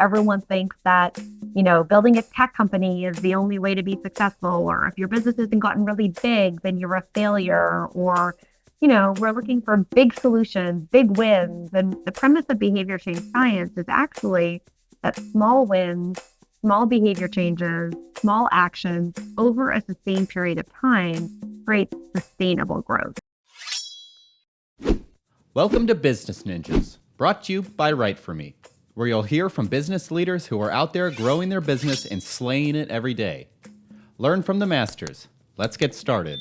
everyone thinks that, building a tech company is the only way to be successful, or if your business hasn't gotten really big, then you're a failure, or, we're looking for big solutions, big wins. And the premise of behavior change science is actually that small wins, small behavior changes, small actions over a sustained period of time create sustainable growth. Welcome to Business Ninjas, brought to you by WriteForMe, where you'll hear from business leaders who are out there growing their business and slaying it every day. Learn from the masters. Let's get started.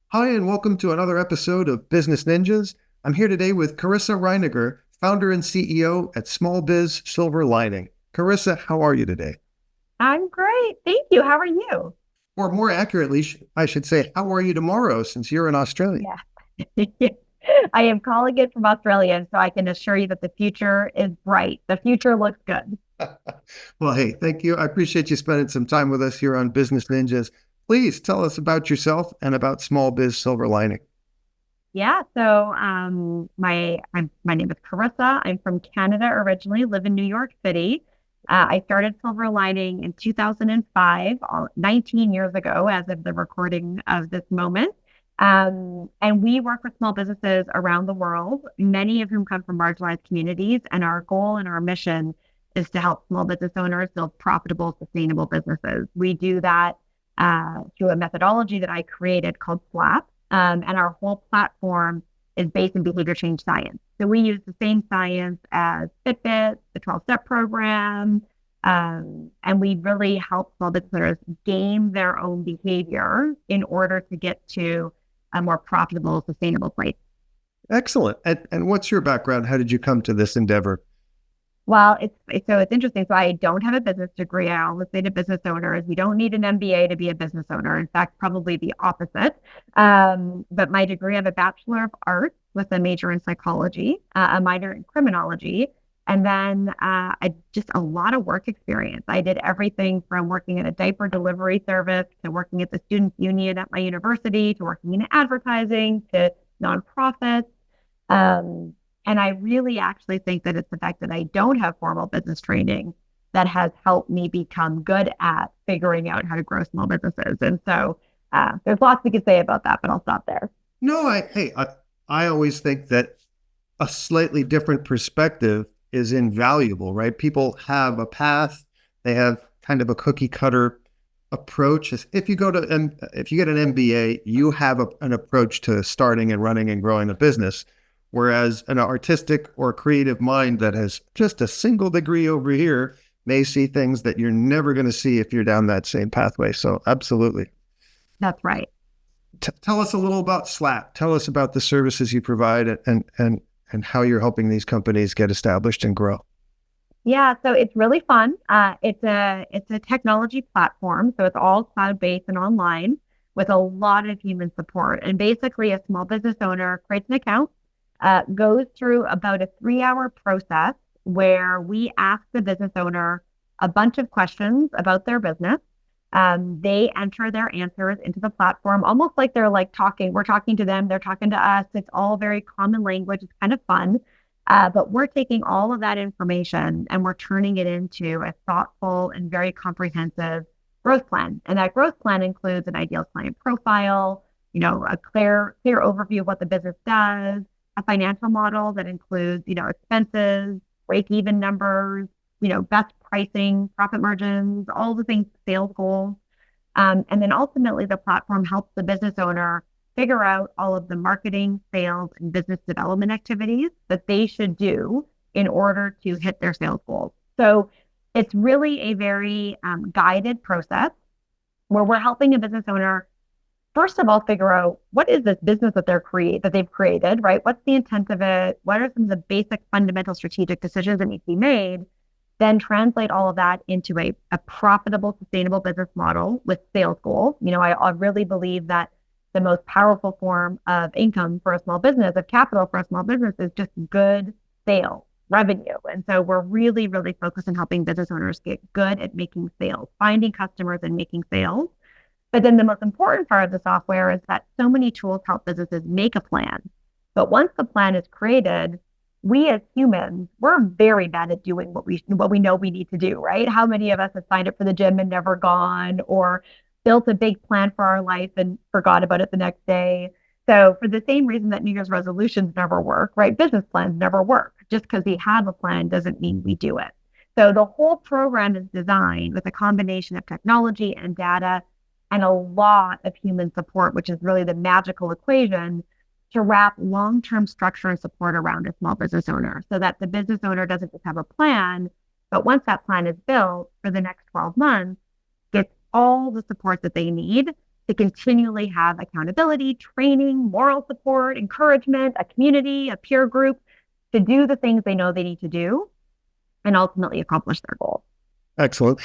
Hi, and welcome to another episode of Business Ninjas. I'm here today with Carissa Reiniger, founder and CEO at Biz Silver Lining. Carissa, how are you today? I'm great. Thank you. How are you? Or more accurately, I should say, how are you tomorrow since you're in Australia? Yeah. I am calling it from Australia, so I can assure you that the future is bright. The future looks good. Well, hey, thank you. I appreciate you spending some time with us here on Business Ninjas. Please tell us about yourself and about Biz Silver Lining. Yeah, so my name is Carissa. I'm from Canada originally, live in New York City. I started Silver Lining in 2005, 19 years ago, as of the recording of this moment. And we work with small businesses around the world, many of whom come from marginalized communities. And our goal and our mission is to help small business owners build profitable, sustainable businesses. We do that through a methodology that I created called SLAP. And our whole platform is based in behavior change science. So we use the same science as Fitbit, the 12-step program, and we really help small business owners game their own behavior in order to get to a more profitable, sustainable place. Excellent. And what's your background? How did you come to this endeavor? Well, it's interesting. So I don't have a business degree. I always say to business owners, you don't need an MBA to be a business owner. In fact, probably the opposite. But my degree, I have a Bachelor of Arts with a major in psychology, a minor in criminology, and then just a lot of work experience. I did everything from working at a diaper delivery service to working at the students' union at my university to working in advertising to nonprofits. And I really actually think that it's the fact that I don't have formal business training that has helped me become good at figuring out how to grow small businesses. And so there's lots we could say about that, but I'll stop there. No, I always think that a slightly different perspective is invaluable, right? People have a path. They have kind of a cookie cutter approach. If you get an MBA, you have an approach to starting and running and growing a business. Whereas an artistic or creative mind that has just a single degree over here may see things that you're never going to see if you're down that same pathway. So absolutely. That's right. Tell us a little about SLAP. Tell us about the services you provide and how you're helping these companies get established and grow. Yeah, so it's really fun. It's a technology platform. So it's all cloud-based and online with a lot of human support. And basically a small business owner creates an account, goes through about a 3-hour process where we ask the business owner a bunch of questions about their business. They enter their answers into the platform, almost like they're we're talking to them, they're talking to us. It's all very common language. It's kind of fun. But we're taking all of that information and we're turning it into a thoughtful and very comprehensive growth plan. And that growth plan includes an ideal client profile, a clear overview of what the business does, a financial model that includes, expenses, break-even numbers, best pricing, profit margins, all the things, sales goals. And then ultimately the platform helps the business owner figure out all of the marketing, sales, and business development activities that they should do in order to hit their sales goals. So it's really a very guided process where we're helping a business owner first of all, figure out what is this business that they've created, right? What's the intent of it? What are some of the basic fundamental strategic decisions that need to be made? Then translate all of that into a profitable, sustainable business model with sales goals. I really believe that the most powerful form of income for a small business, of capital for a small business, is just good sales, revenue. And so we're really, really focused on helping business owners get good at making sales, finding customers and making sales. But then the most important part of the software is that so many tools help businesses make a plan. But once the plan is created, we as humans, we're very bad at doing what we know we need to do, right? How many of us have signed up for the gym and never gone, or built a big plan for our life and forgot about it the next day? So for the same reason that New Year's resolutions never work, right? Business plans never work. Just because we have a plan doesn't mean we do it. So the whole program is designed with a combination of technology and data and a lot of human support, which is really the magical equation to wrap long-term structure and support around a small business owner so that the business owner doesn't just have a plan, but once that plan is built for the next 12 months, gets all the support that they need to continually have accountability, training, moral support, encouragement, a community, a peer group to do the things they know they need to do and ultimately accomplish their goals. Excellent.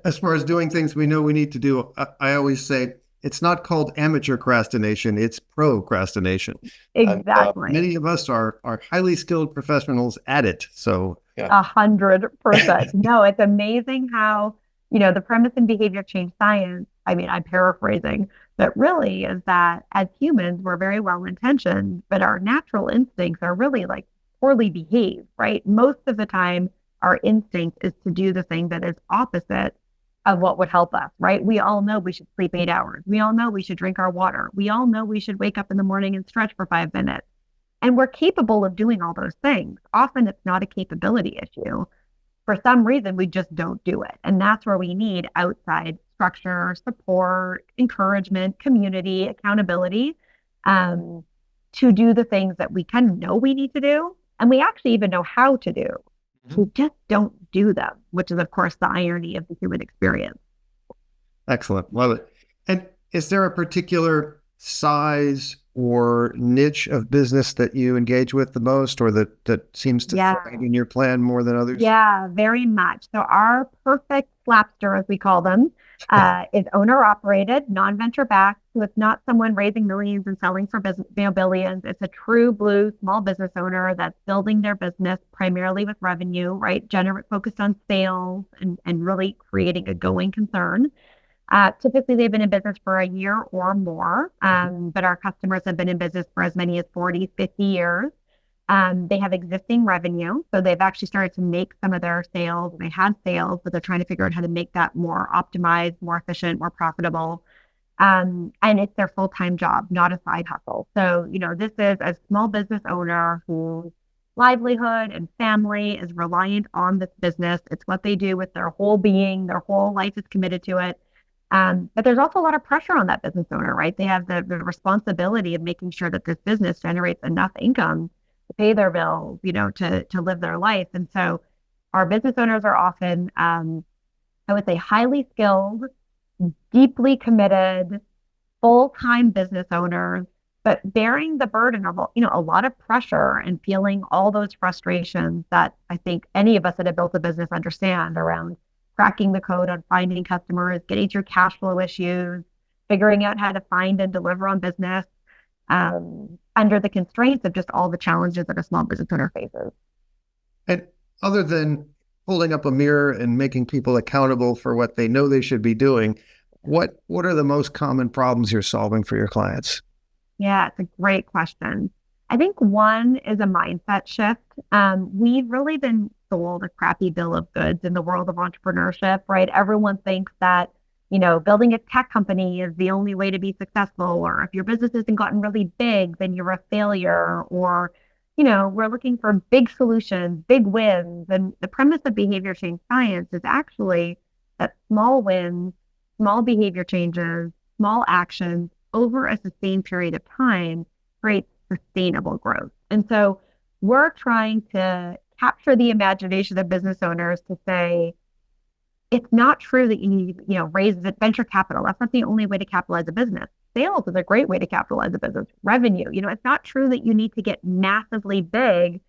As far as doing things we know we need to do, I always say it's not called amateur-crastination, it's procrastination. Exactly. And, many of us are highly skilled professionals at it. So, yeah. 100%. No, it's amazing how, the premise in behavior change science, I mean, I'm paraphrasing, but really is that as humans, we're very well-intentioned, but our natural instincts are really like poorly behaved, right? Most of the time, our instinct is to do the thing that is opposite of what would help us, right? We all know we should sleep 8 hours. We all know we should drink our water. We all know we should wake up in the morning and stretch for 5 minutes. And we're capable of doing all those things. Often it's not a capability issue. For some reason, we just don't do it. And that's where we need outside structure, support, encouragement, community, accountability, to do the things that we kind of know we need to do. And we actually even know how to do. We just don't do them, which is, of course, the irony of the human experience. Excellent. Love it. And is there a particular size or niche of business that you engage with the most, or that seems to thrive in your plan more than others? Yeah, very much. So our perfect slapster, as we call them, is owner-operated, non-venture backed. So it's not someone raising millions and selling for billions. It's a true blue small business owner that's building their business primarily with revenue, right? Focused on sales and really creating a going concern. Typically, they've been in business for a year or more, but our customers have been in business for as many as 40, 50 years. They have existing revenue, so they've actually started to make some of their sales. They had sales, but they're trying to figure out how to make that more optimized, more efficient, more profitable. And it's their full-time job, not a side hustle. So, this is a small business owner whose livelihood and family is reliant on this business. It's what they do with their whole being. Their whole life is committed to it. But there's also a lot of pressure on that business owner, right? They have the responsibility of making sure that this business generates enough income to pay their bills, to live their life. And so our business owners are often, I would say, highly skilled, deeply committed, full-time business owners, but bearing the burden of, a lot of pressure and feeling all those frustrations that I think any of us that have built a business understand around cracking the code on finding customers, getting through cash flow issues, figuring out how to find and deliver on business, under the constraints of just all the challenges that a small business owner faces. And other than holding up a mirror and making people accountable for what they know they should be doing, what are the most common problems you're solving for your clients? Yeah, it's a great question. I think one is a mindset shift. We've really been sold a crappy bill of goods in the world of entrepreneurship, right? Everyone thinks that, building a tech company is the only way to be successful, or if your business hasn't gotten really big, then you're a failure, or, we're looking for big solutions, big wins. And the premise of behavior change science is actually that small wins, small behavior changes, small actions over a sustained period of time create sustainable growth. And so we're trying to capture the imagination of business owners to say, it's not true that you need, raise venture capital. That's not the only way to capitalize a business. Sales is a great way to capitalize a business. Revenue, it's not true that you need to get massively big.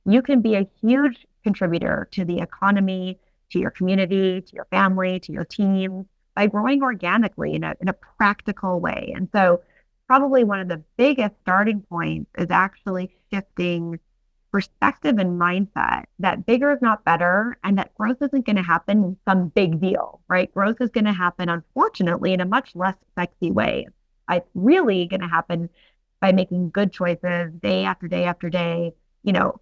You can be a huge contributor to the economy, to your community, to your family, to your team by growing organically in a practical way. And so probably one of the biggest starting points is actually shifting perspective and mindset that bigger is not better and that growth isn't going to happen in some big deal, right? Growth is going to happen, unfortunately, in a much less sexy way. It's really going to happen by making good choices day after day after day,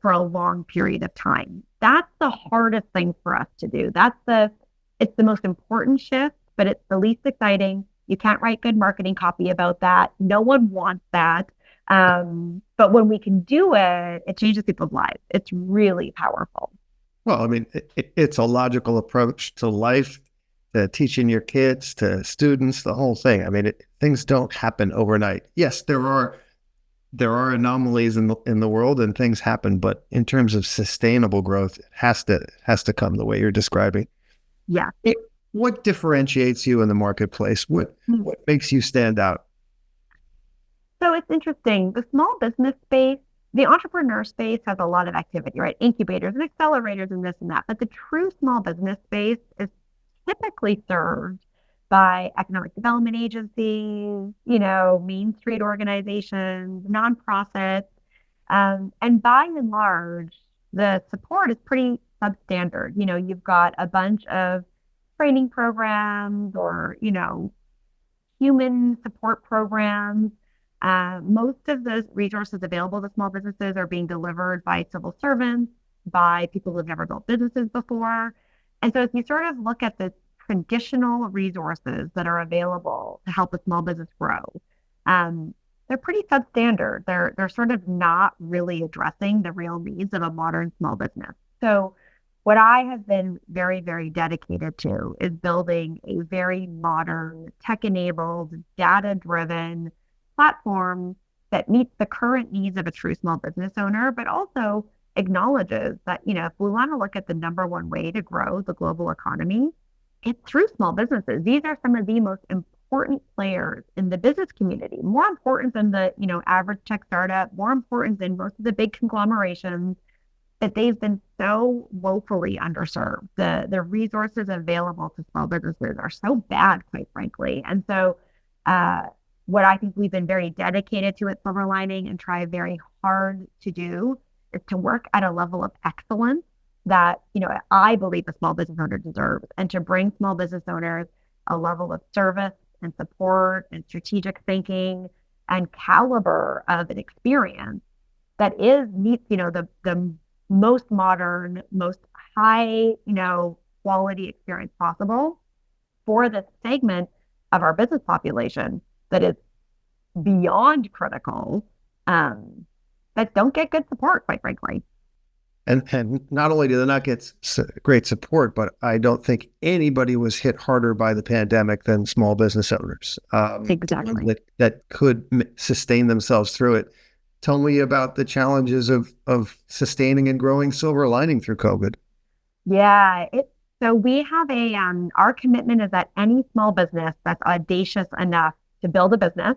for a long period of time. That's the hardest thing for us to do. It's the most important shift, but it's the least exciting. You can't write good marketing copy about that. No one wants that. But when we can do it, it changes people's lives. It's really powerful. Well, I mean, it's a logical approach to life, to teaching your kids, to students, the whole thing. I mean, things don't happen overnight. Yes, there are anomalies in the world and things happen, but in terms of sustainable growth, it has to come the way you're describing. Yeah. What differentiates you in the marketplace? What makes you stand out? So it's interesting. The small business space, the entrepreneur space has a lot of activity, right? Incubators and accelerators and this and that. But the true small business space is typically served by economic development agencies, Main Street organizations, nonprofits. And by and large, the support is pretty substandard. You've got a bunch of training programs or, human support programs. Most of those resources available to small businesses are being delivered by civil servants, by people who have never built businesses before. And so if you sort of look at the traditional resources that are available to help a small business grow, they're pretty substandard. They're sort of not really addressing the real needs of a modern small business. So what I have been very, very dedicated to is building a very modern, tech-enabled, data-driven platform that meets the current needs of a true small business owner, but also acknowledges that, if we want to look at the number one way to grow the global economy, it's through small businesses. These are some of the most important players in the business community, more important than the, average tech startup, more important than most of the big conglomerations, that they've been so woefully underserved. The resources available to small businesses are so bad, quite frankly. And so what I think we've been very dedicated to at Silver Lining and try very hard to do is to work at a level of excellence that, I believe a small business owner deserves, and to bring small business owners a level of service and support and strategic thinking and caliber of an experience that meets, the most modern, most high, quality experience possible for the segment of our business population that is beyond critical, that don't get good support, quite frankly. And not only do they not get great support, but I don't think anybody was hit harder by the pandemic than small business owners. Exactly. That could sustain themselves through it. Tell me about the challenges of sustaining and growing Silver Lining through COVID. Yeah, so we have our commitment is that any small business that's audacious enough to build a business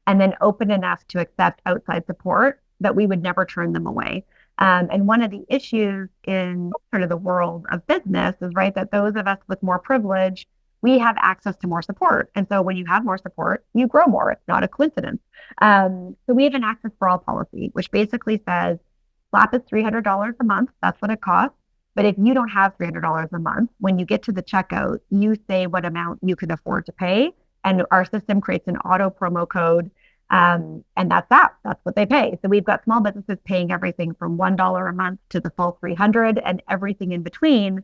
and then open enough to accept outside support, that we would never turn them away. And one of the issues in sort of the world of business is, right, that those of us with more privilege, we have access to more support. And so when you have more support, you grow more. It's not a coincidence. So we have an access for all policy, which basically says SLAP is $300 a month. That's what it costs. But if you don't have $300 a month, when you get to the checkout, you say what amount you can afford to pay. And our system creates an auto promo code. And that's what they pay. So we've got small businesses paying everything from $1 a month to the full 300 and everything in between.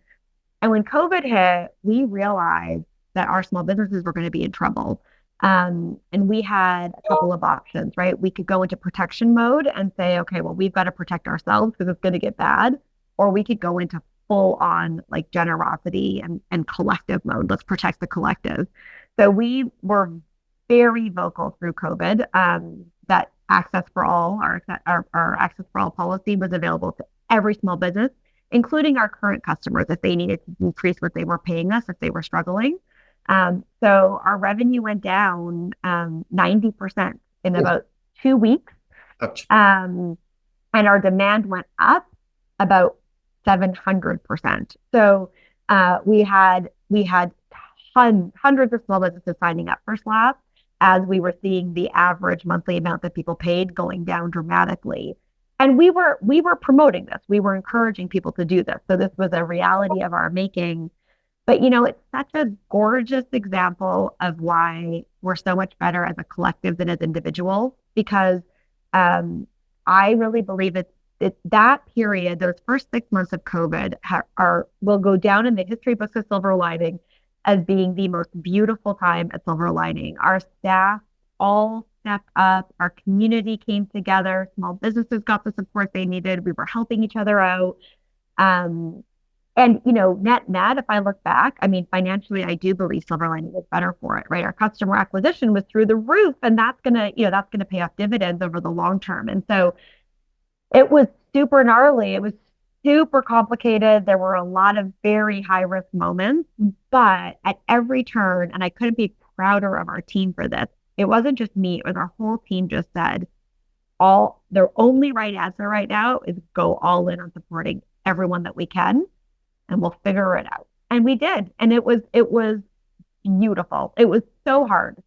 And when COVID hit, we realized that our small businesses were going to be in trouble. And we had a couple of options, right? We could go into protection mode and say, okay, well, we've got to protect ourselves because it's going to get bad. Or we could go into full on like generosity and collective mode. Let's protect the collective. So we were very vocal through COVID that access for all, our access for all policy was available to every small business, including our current customers, if they needed to decrease what they were paying us, if they were struggling. So our revenue went down 90% in about 2 weeks. And our demand went up about 700%. So we had hundreds of small businesses signing up for SLAP as we were seeing the average monthly amount that people paid going down dramatically. And we were promoting this. We were encouraging people to do this. So this was a reality of our making. But it's such a gorgeous example of why we're so much better as a collective than as individuals, because I really believe that period, those first 6 months of COVID will go down in the history books of Silver Lining as being the most beautiful time at Silver Lining. Our staff all stepped up. Our community came together. Small businesses got the support they needed. We were helping each other out. And net, if I look back, I mean, financially, I do believe Silver Lining was better for it, right? Our customer acquisition was through the roof, and that's gonna pay off dividends over the long term. And so it was super gnarly. It was super complicated. There were a lot of very high risk moments, but at every turn, and I couldn't be prouder of our team for this. It wasn't just me, it was our whole team just said, their only right answer right now is go all in on supporting everyone that we can, and we'll figure it out. And we did. And it was beautiful. It was so hard.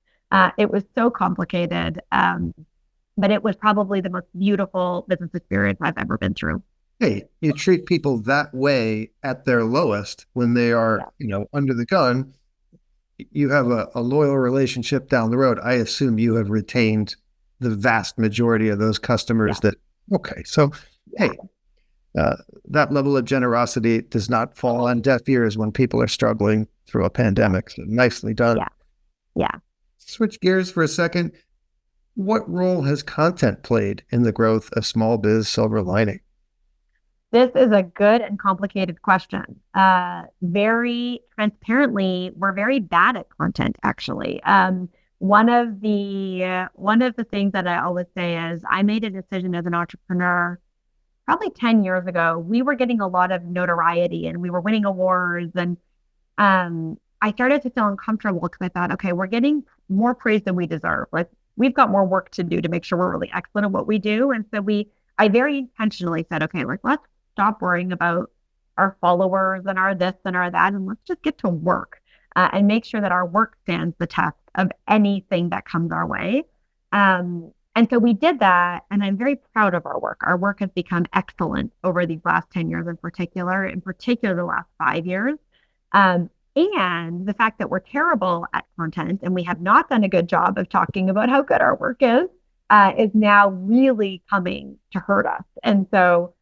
It was so complicated. But it was probably the most beautiful business experience I've ever been through. Hey, you treat people that way at their lowest when they are, under the gun. You have a loyal relationship down the road. I assume you have retained the vast majority of those customers okay. So, hey, that level of generosity does not fall on deaf ears when people are struggling through a pandemic. So nicely done. Yeah. Switch gears for a second. What role has content played in the growth of Small Biz Silver Lining? This is a good and complicated question. Very transparently, we're very bad at content, actually. One of the things that I always say is I made a decision as an entrepreneur probably 10 years ago. We were getting a lot of notoriety and we were winning awards. And I started to feel uncomfortable because I thought, okay, we're getting more praise than we deserve. Like, we've got more work to do to make sure we're really excellent at what we do. And so I very intentionally said, okay, like, let's stop worrying about our followers and our this and our that, and let's just get to work and make sure that our work stands the test of anything that comes our way. And so we did that, and I'm very proud of our work. Our work has become excellent over these last 10 years in particular the last 5 years. And the fact that we're terrible at content and we have not done a good job of talking about how good our work is now really coming to hurt us. And so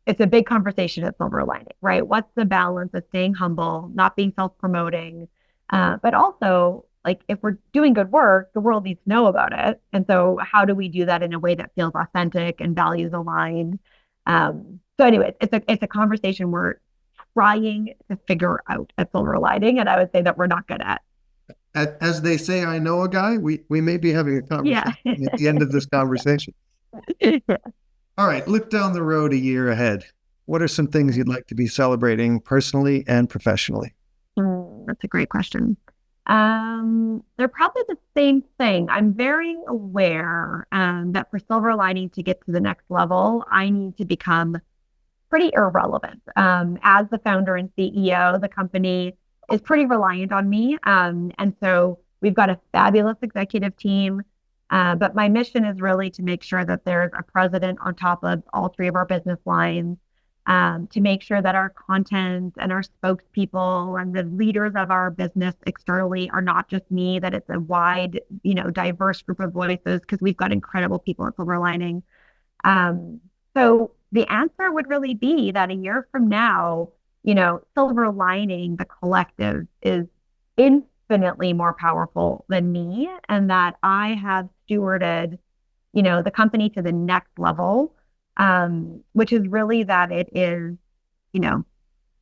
it's a big conversation at Silver Lining, right? What's the balance of staying humble, not being self-promoting, but also, like, if we're doing good work, the world needs to know about it. And so how do we do that in a way that feels authentic and values aligned? So anyway, it's a conversation we're trying to figure out at Silver Lining, and I would say that we're not good at. As they say, I know a guy. We may be having a conversation at the end of this conversation. All right, look down the road a year ahead. What are some things you'd like to be celebrating personally and professionally? That's a great question. They're probably the same thing. I'm very aware that for Silver Lining to get to the next level, I need to become pretty irrelevant. As the founder and CEO, the company is pretty reliant on me. And so we've got a fabulous executive team. But my mission is really to make sure that there's a president on top of all three of our business lines, to make sure that our content and our spokespeople and the leaders of our business externally are not just me, that it's a wide, diverse group of voices, because we've got incredible people at Silver Lining. So the answer would really be that a year from now, Silver Lining, the collective, is infinitely more powerful than me, and that I have stewarded, the company to the next level, which is really that it is,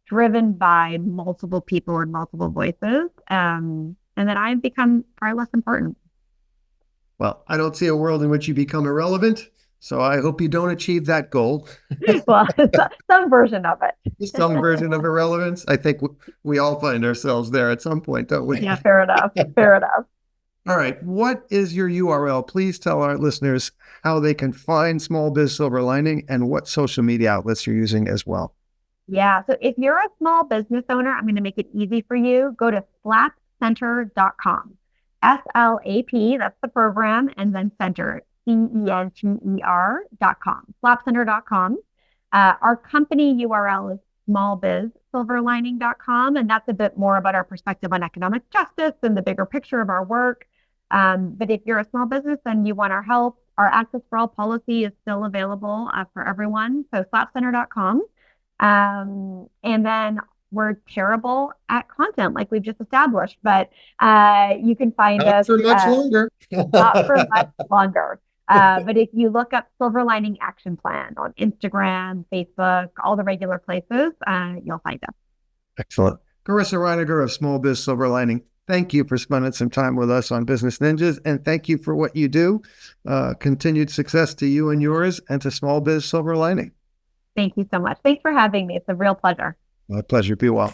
driven by multiple people and multiple voices, and that I've become far less important. Well, I don't see a world in which you become irrelevant, so I hope you don't achieve that goal. Well, some version of it. Some version of irrelevance. I think we all find ourselves there at some point, don't we? Yeah, fair enough. Fair enough. All right. What is your URL? Please tell our listeners how they can find Small Biz Silver Lining and what social media outlets you're using as well. Yeah. So if you're a small business owner, I'm going to make it easy for you. Go to flapcenter.com. SLAP, that's the program, and then center. SLAPcenter.com, SLAPcenter.com. Our company URL is smallbizsilverlining.com, and that's a bit more about our perspective on economic justice and the bigger picture of our work. But if you're a small business and you want our help, our Access for All policy is still available for everyone. So slapcenter.com. And then we're terrible at content, like we've just established, but you can find Not us for much longer. not for much longer. But if you look up Silver Lining Action Plan on Instagram, Facebook, all the regular places, you'll find us. Excellent. Carissa Reiniger of Small Biz Silver Lining, thank you for spending some time with us on Business Ninjas, and thank you for what you do. Continued success to you and yours, and to Small Biz Silver Lining. Thank you so much. Thanks for having me. It's a real pleasure. My pleasure. Be well.